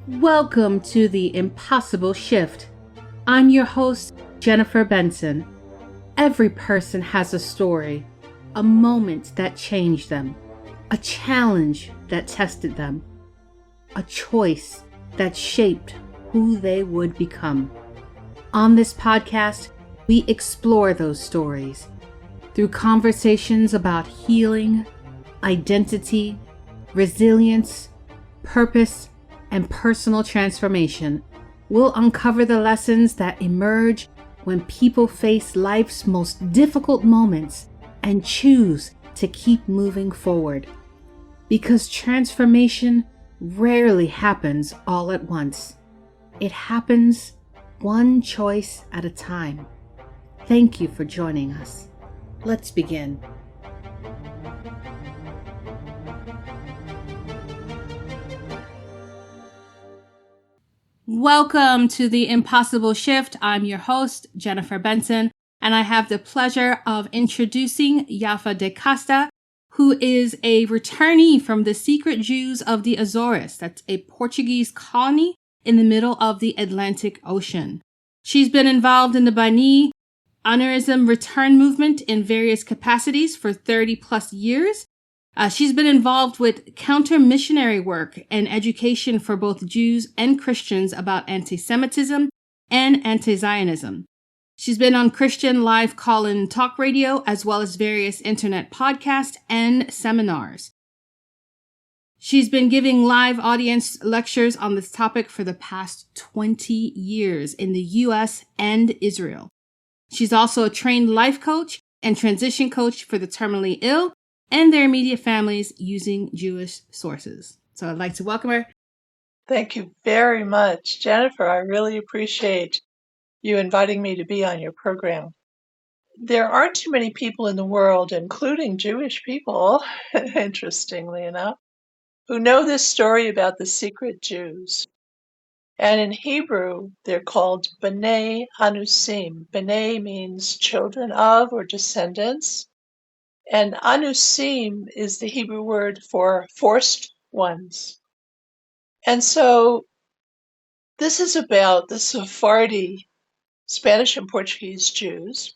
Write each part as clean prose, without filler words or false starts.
Welcome to The Impossible Shift. I'm your host, Jennifer Benson. Every person has a story, a moment that changed them, a challenge that tested them, a choice that shaped who they would become. On this podcast, we explore those stories through conversations about healing, identity, resilience, purpose, and personal transformation. We'll uncover the lessons that emerge when people face life's most difficult moments and choose to keep moving forward. Because transformation rarely happens all at once. It happens one choice at a time. Thank you for joining us. Let's begin. Welcome to The Impossible Shift. I'm your host, Jennifer Benson, and I have the pleasure of introducing Yaffah de Casta, who is a returnee from the secret Jews of the Azores. That's a Portuguese colony in the middle of the Atlantic Ocean. She's been involved in the Bene Anusim return movement in various capacities for 30 plus years. She's been involved with counter-missionary work and education for both Jews and Christians about antisemitism and anti-Zionism. She's been on Christian live call-in talk radio, as well as various internet podcasts and seminars. She's been giving live audience lectures on this topic for the past 20 years in the U.S. and Israel. She's also a trained life coach and transition coach for the terminally ill and their immediate families using Jewish sources. So I'd like to welcome her. Thank you very much, Jennifer. I really appreciate you inviting me to be on your program. There aren't too many people in the world, including Jewish people, interestingly enough, who know this story about the secret Jews. And in Hebrew, they're called Bene Anusim. Bene means children of or descendants. And Anusim is the Hebrew word for forced ones. And so this is about the Sephardi Spanish and Portuguese Jews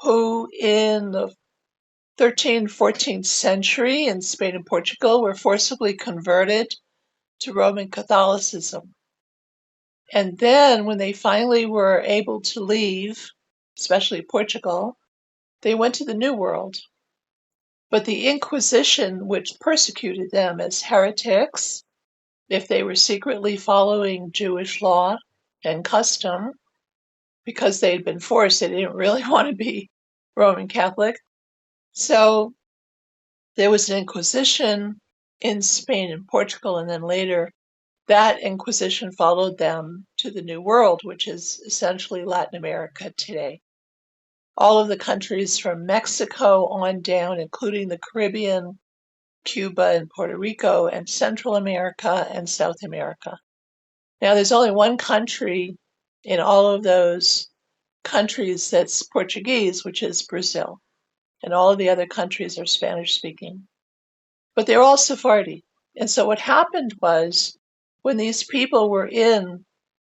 who in the 13th, 14th century in Spain and Portugal were forcibly converted to Roman Catholicism. And then when they finally were able to leave, especially Portugal, they went to the New World. But the Inquisition, which persecuted them as heretics, if they were secretly following Jewish law and custom, because they had been forced, they didn't really want to be Roman Catholic. So there was an Inquisition in Spain and Portugal, and then later that Inquisition followed them to the New World, which is essentially Latin America today. All of the countries from Mexico on down, including the Caribbean, Cuba and Puerto Rico, and Central America and South America. Now, there's only one country in all of those countries that's Portuguese, which is Brazil. And all of the other countries are Spanish speaking. But they're all Sephardi. And so what happened was when these people were in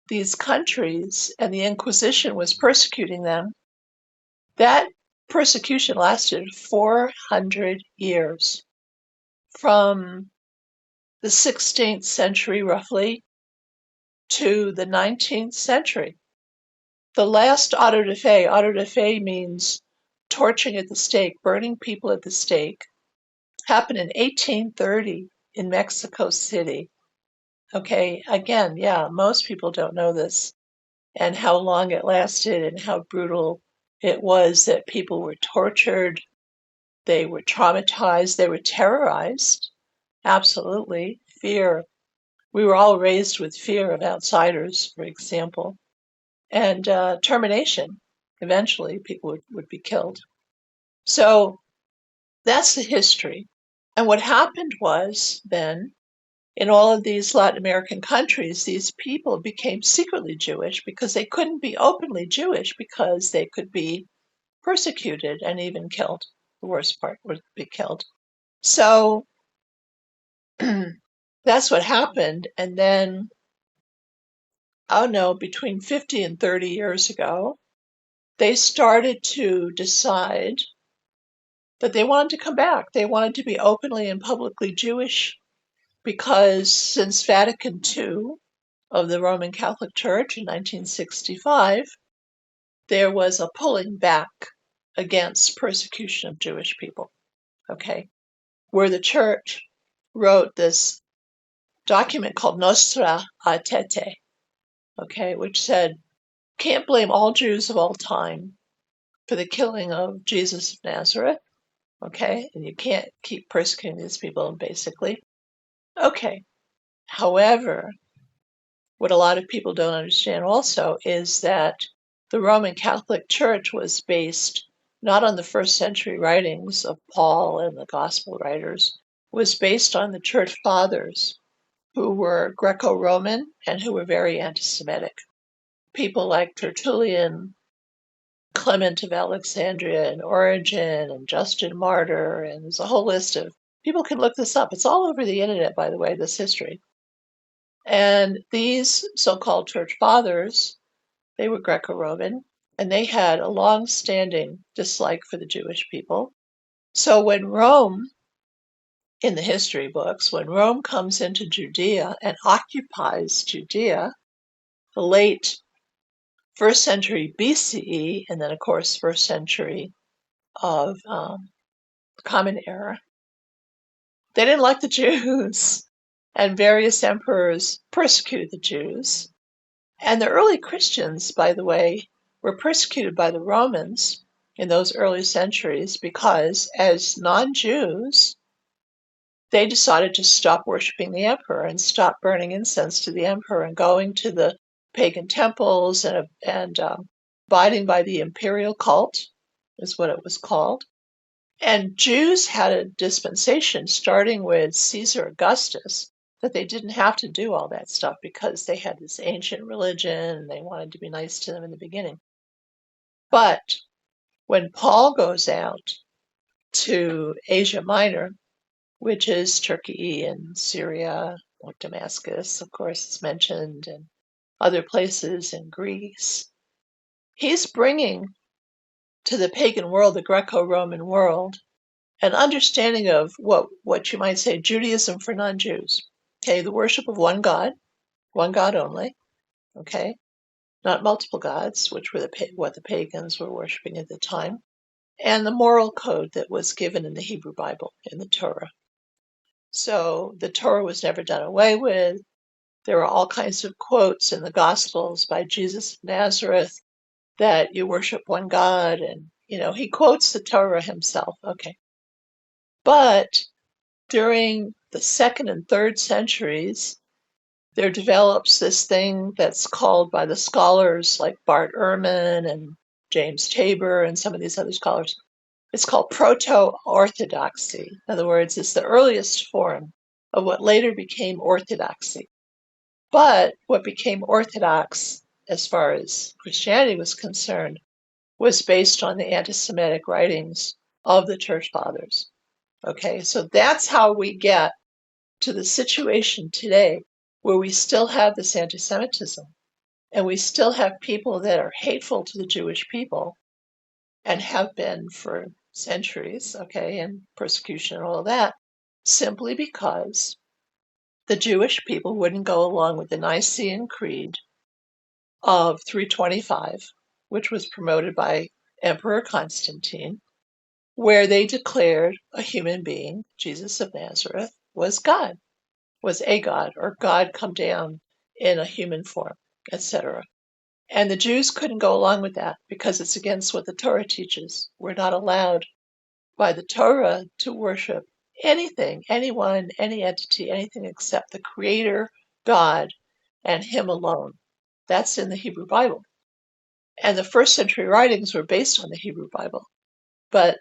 these countries and the Inquisition was persecuting them, that persecution lasted 400 years, from the 16th century roughly to the 19th century. The last auto de fe means torching at the stake, burning people at the stake, happened in 1830 in Mexico City. Okay, again, yeah, most people don't know this and how long it lasted and how brutal it was that people were tortured, they were traumatized, they were terrorized. Absolutely. Fear. We were all raised with fear of outsiders, for example. And termination. Eventually, people would be killed. So that's the history. And what happened was then, in all of these Latin American countries, these people became secretly Jewish because they couldn't be openly Jewish because they could be persecuted and even killed. The worst part would be killed. So that's what happened. And then, oh no, between 50 and 30 years ago, they started to decide that they wanted to come back. They wanted to be openly and publicly Jewish because since Vatican II of the Roman Catholic Church in 1965, there was a pulling back against persecution of Jewish people, okay, where the church wrote this document called Nostra Aetete, okay, which said, can't blame all Jews of all time for the killing of Jesus of Nazareth, okay, and you can't keep persecuting these people, basically. Okay, however, what a lot of people don't understand also is that the Roman Catholic Church was based not on the first century writings of Paul and the gospel writers, was based on the church fathers who were Greco-Roman and who were very anti-Semitic. People like Tertullian, Clement of Alexandria, and Origen, and Justin Martyr, and there's a whole list of people can look this up. It's all over the internet, by the way, this history. And these so-called church fathers, they were Greco-Roman, and they had a long-standing dislike for the Jewish people. So when Rome, in the history books, when Rome comes into Judea and occupies Judea, the late first century BCE, and then of course first century of Common Era, they didn't like the Jews, and various emperors persecuted the Jews. And the early Christians, by the way, were persecuted by the Romans in those early centuries because, as non-Jews, they decided to stop worshiping the emperor and stop burning incense to the emperor and going to the pagan temples and abiding by the imperial cult, is what it was called. And Jews had a dispensation starting with Caesar Augustus that they didn't have to do all that stuff because they had this ancient religion and they wanted to be nice to them in the beginning. But when Paul goes out to Asia Minor, which is Turkey and Syria, like Damascus, of course, is mentioned, and other places in Greece, he's bringing to the pagan world, the Greco-Roman world, an understanding of what you might say Judaism for non-Jews. Okay, the worship of one God only. Okay, not multiple gods, which were what the pagans were worshiping at the time, and the moral code that was given in the Hebrew Bible, in the Torah. So the Torah was never done away with. There are all kinds of quotes in the Gospels by Jesus of Nazareth that you worship one God, and he quotes the Torah himself. Okay, but during the second and third centuries, there develops this thing that's called by the scholars like Bart Ehrman and James Tabor and some of these other scholars, it's called proto-orthodoxy. In other words, it's the earliest form of what later became orthodoxy. But what became orthodox, as far as Christianity was concerned, was based on the anti-Semitic writings of the church fathers. Okay, so that's how we get to the situation today where we still have this anti-Semitism and we still have people that are hateful to the Jewish people and have been for centuries, okay, and persecution and all of that, simply because the Jewish people wouldn't go along with the Nicene Creed of 325, which was promoted by Emperor Constantine, where they declared a human being, Jesus of Nazareth, was God, was a God, or God come down in a human form, etc. And the Jews couldn't go along with that because it's against what the Torah teaches. We're not allowed by the Torah to worship anything, anyone, any entity, anything except the Creator, God, and Him alone. That's in the Hebrew Bible. And the first century writings were based on the Hebrew Bible. But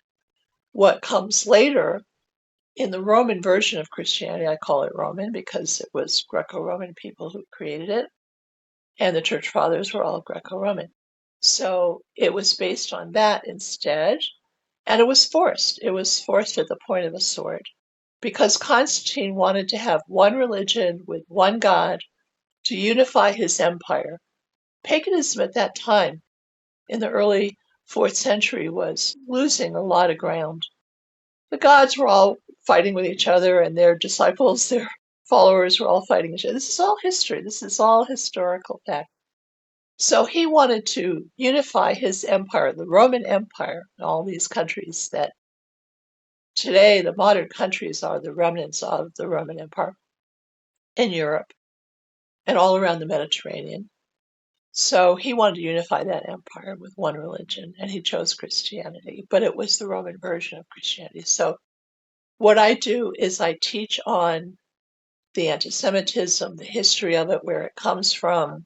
what comes later in the Roman version of Christianity, I call it Roman because it was Greco-Roman people who created it, and the church fathers were all Greco-Roman. So it was based on that instead, and it was forced. It was forced at the point of the sword because Constantine wanted to have one religion with one God to unify his empire. Paganism at that time, in the early 4th century, was losing a lot of ground. The gods were all fighting with each other, and their disciples, their followers, were all fighting each other. This is all history. This is all historical fact. So he wanted to unify his empire, the Roman Empire, and all these countries that today the modern countries are the remnants of the Roman Empire in Europe and all around the Mediterranean. So he wanted to unify that empire with one religion, and he chose Christianity, but it was the Roman version of Christianity. So what I do is I teach on the antisemitism, the history of it, where it comes from,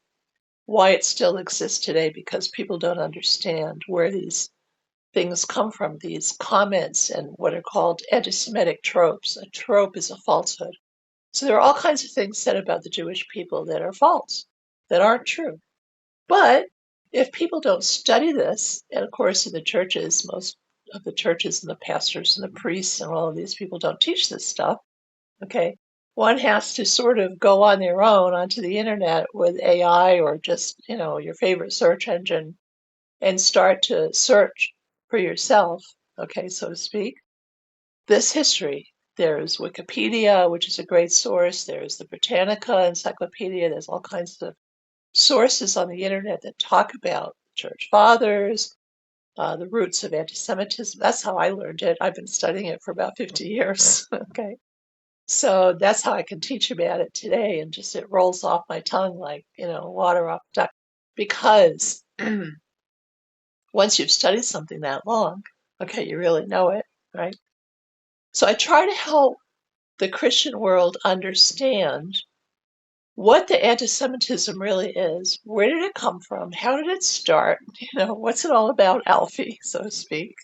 why it still exists today, because people don't understand where these things come from, these comments and what are called anti-Semitic tropes. A trope is a falsehood. So there are all kinds of things said about the Jewish people that are false, that aren't true. But if people don't study this, and of course in the churches, most of the churches and the pastors and the priests and all of these people don't teach this stuff, okay, one has to sort of go on their own onto the internet with AI or just, your favorite search engine and start to search for yourself, okay, so to speak, this history. There's Wikipedia, which is a great source. There's the Britannica Encyclopedia. There's all kinds of sources on the internet that talk about church fathers, the roots of anti-Semitism. That's how I learned it. I've been studying it for about 50 years. Okay. So that's how I can teach about it today. And just it rolls off my tongue like, water off a duck. Because once you've studied something that long, okay, you really know it, right? So I try to help the Christian world understand what the anti-Semitism really is. Where did it come from? How did it start? What's it all about, Alfie, so to speak?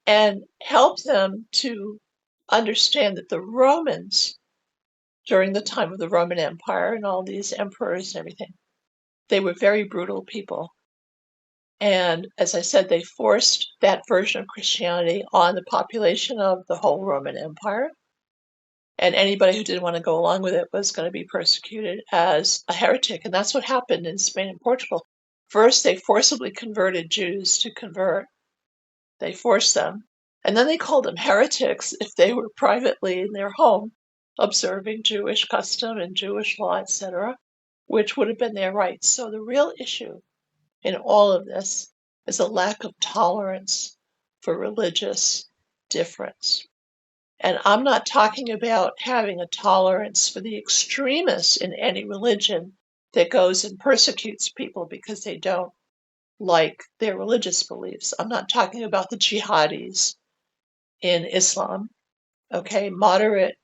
And help them to understand that the Romans, during the time of the Roman Empire and all these emperors and everything, they were very brutal people. And as I said, they forced that version of Christianity on the population of the whole Roman Empire. And anybody who didn't want to go along with it was going to be persecuted as a heretic. And that's what happened in Spain and Portugal. First, they forcibly converted Jews to convert. They forced them. And then they called them heretics if they were privately in their home observing Jewish custom and Jewish law, etc., which would have been their rights. So the real issue in all of this is a lack of tolerance for religious difference. And I'm not talking about having a tolerance for the extremists in any religion that goes and persecutes people because they don't like their religious beliefs. I'm not talking about the jihadis in Islam. Okay, moderate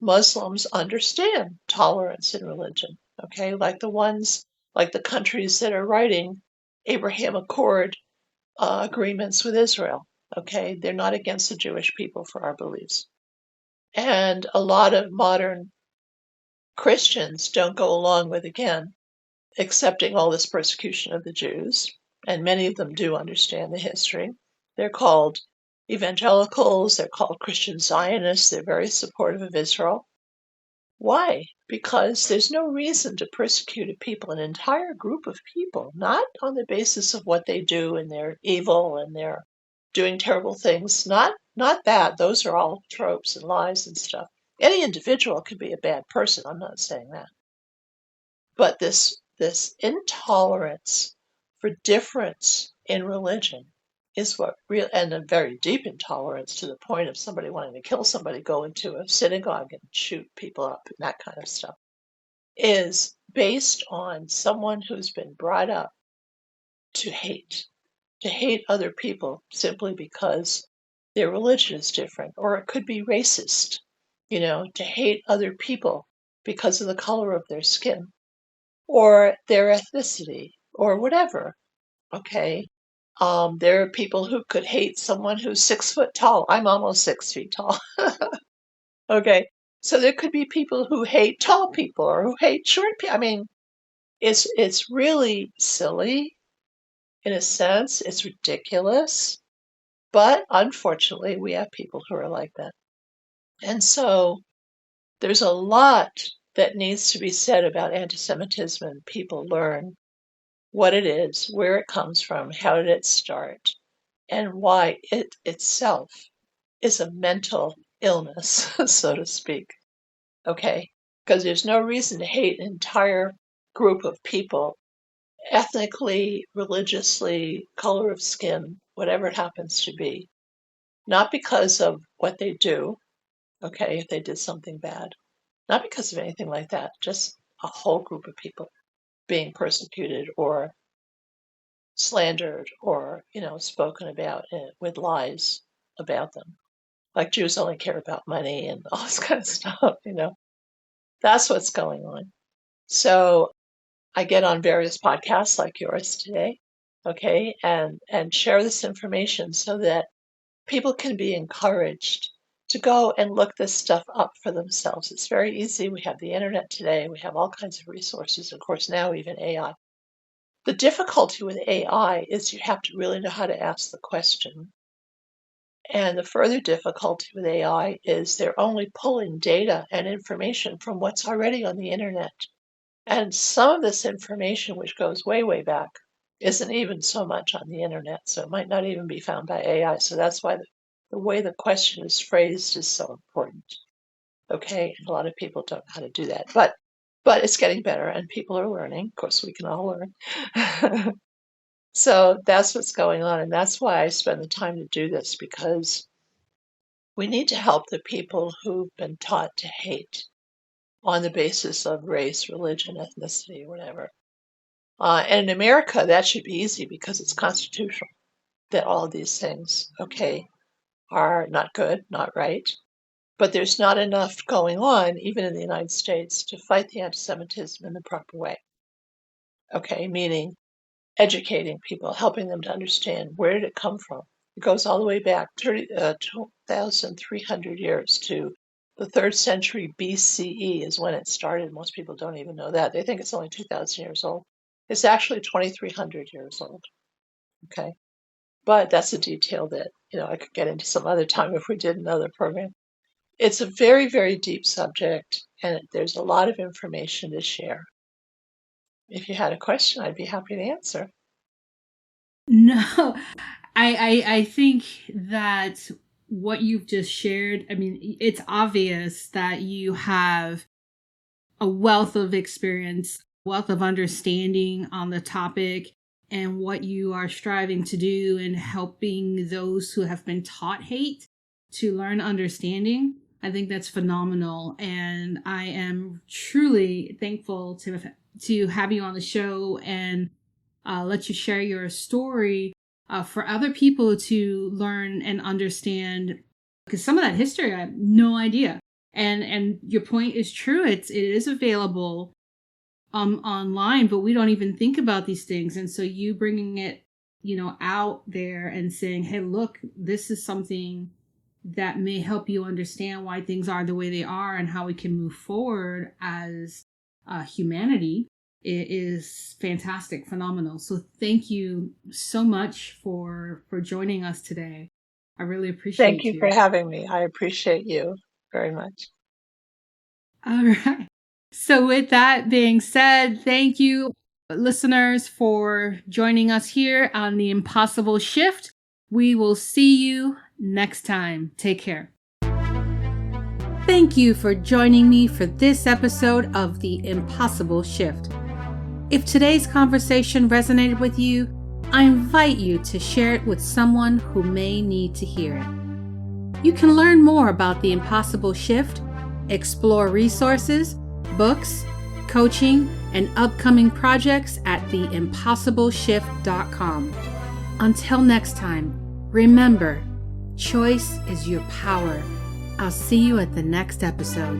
Muslims understand tolerance in religion. Okay, like the countries that are writing Abraham Accord agreements with Israel. Okay, they're not against the Jewish people for our beliefs. And a lot of modern Christians don't go along with, again, accepting all this persecution of the Jews. And many of them do understand the history. They're called evangelicals, they're called Christian Zionists, they're very supportive of Israel. Why? Because there's no reason to persecute a people, an entire group of people, not on the basis of what they do and they're evil and they're doing terrible things. Not that. Those are all tropes and lies and stuff. Any individual could be a bad person. I'm not saying that. But this intolerance for difference in religion is what real, and a very deep intolerance to the point of somebody wanting to kill somebody, go into a synagogue and shoot people up and that kind of stuff, is based on someone who's been brought up to hate other people simply because their religion is different, or it could be racist, to hate other people because of the color of their skin or their ethnicity or whatever. Okay. There are people who could hate someone who's 6 foot tall. I'm almost 6 feet tall. Okay. So there could be people who hate tall people or who hate short people. I mean, it's really silly in a sense. It's ridiculous. But unfortunately, we have people who are like that. And so there's a lot that needs to be said about anti-Semitism, and people learn what it is, where it comes from, how did it start, and why it itself is a mental illness, so to speak. Okay? Because there's no reason to hate an entire group of people, ethnically, religiously, color of skin, whatever it happens to be. Not because of what they do, okay, if they did something bad. Not because of anything like that, just a whole group of people being persecuted or slandered or, spoken about with lies about them. Like Jews only care about money and all this kind of stuff. That's what's going on. So I get on various podcasts like yours today, okay, and share this information so that people can be encouraged to go and look this stuff up for themselves. It's very easy. We have the internet today. We have all kinds of resources. Of course, now even AI. The difficulty with AI is you have to really know how to ask the question. And the further difficulty with AI is they're only pulling data and information from what's already on the internet. And some of this information, which goes way, way back, isn't even so much on the internet. So it might not even be found by AI. So that's why the way the question is phrased is so important. Okay, and a lot of people don't know how to do that. But it's getting better and people are learning. Of course, we can all learn. So that's what's going on. And that's why I spend the time to do this, because we need to help the people who've been taught to hate on the basis of race, religion, ethnicity, whatever. And in America, that should be easy because it's constitutional that all of these things, okay, are not good, not right. But there's not enough going on, even in the United States, to fight the anti-Semitism in the proper way. Okay, meaning educating people, helping them to understand where did it come from. It goes all the way back 2,300 years to the 3rd century BCE is when it started. Most people don't even know that. They think it's only 2,000 years old. It's actually 2,300 years old. Okay, but that's a detail that I could get into some other time if we did another program. It's a very, very deep subject, and there's a lot of information to share. If you had a question, I'd be happy to answer. No, I think that what you've just shared, I mean, it's obvious that you have a wealth of experience, wealth of understanding on the topic, and what you are striving to do in helping those who have been taught hate to learn understanding. I think that's phenomenal. And I am truly thankful to have you on the show and let you share your story for other people to learn and understand. Because some of that history, I have no idea. And your point is true. It is available online, but we don't even think about these things. And so you bringing it, out there and saying, hey, look, this is something that may help you understand why things are the way they are and how we can move forward as humanity. It is fantastic, phenomenal. So thank you so much for joining us today. I really Thank appreciate you for you. having me. I appreciate you very much. All right. So with that being said, thank you, listeners, for joining us here on The Impossible Shift. We will see you next time. Take care. Thank you for joining me for this episode of The Impossible Shift. If today's conversation resonated with you, I invite you to share it with someone who may need to hear it. You can learn more about The Impossible Shift, explore resources, books, coaching, and upcoming projects at theimpossibleshift.com. Until next time, remember, choice is your power. I'll see you at the next episode.